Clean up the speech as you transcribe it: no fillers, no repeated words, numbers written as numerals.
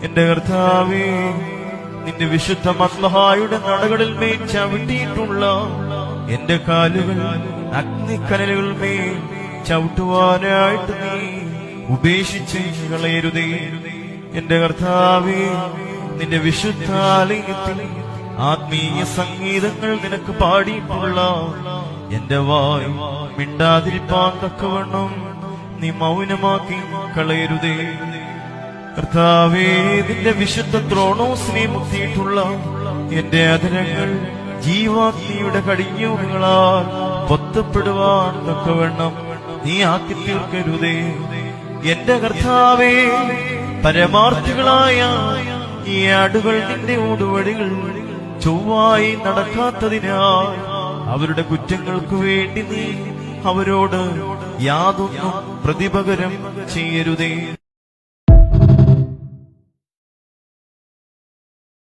എന്റെ കർത്താവേ, നിന്റെ വിശുദ്ധ മദ്ബഹായുടെ നടകളിൽ മേൽ ചവിട്ടിയിട്ടുള്ള എന്റെ കാലുകൾ അഗ്നിക്കനലുകൾ മേൽ ചവിട്ടുവാനായിട്ട് നീ ഉപേക്ഷിച്ച് കളയരുതേ. എന്റെ കർത്താവേ, നിന്റെ വിശുദ്ധാലയത്തിൽ ആത്മീയ സംഗീതങ്ങൾ നിനക്ക് പാടിയിട്ടുള്ള എന്റെ വായ് മിണ്ടാതിരിപ്പാൻ തക്കവണ്ണം നീ മൗനമാക്കി കളയരുതേ. കർത്താവേ, നിന്റെ വിശുദ്ധ ത്രോണോസിനെ മുത്തിയിട്ടുള്ള എന്റെ അധരങ്ങൾ ജീവാഗ്നിയുടെ കടിഞ്ഞൂലുകളാൽ പൊത്തപ്പെടുവാൻ തക്കവണ്ണം നീ ആക്കി തീർക്കരുതേ. എന്റെ കർത്താവേ, പരമാർത്ഥികളായ ഈ ആടുകൾ നിന്റെ ഓടുവഴികൾ ചൊവ്വായി നടക്കാത്തതിനാൽ അവരുടെ കുറ്റങ്ങൾക്ക് വേണ്ടി നീ അവരോട് യാതൊന്നും പ്രതിപകരം ചെയ്യരുതേ.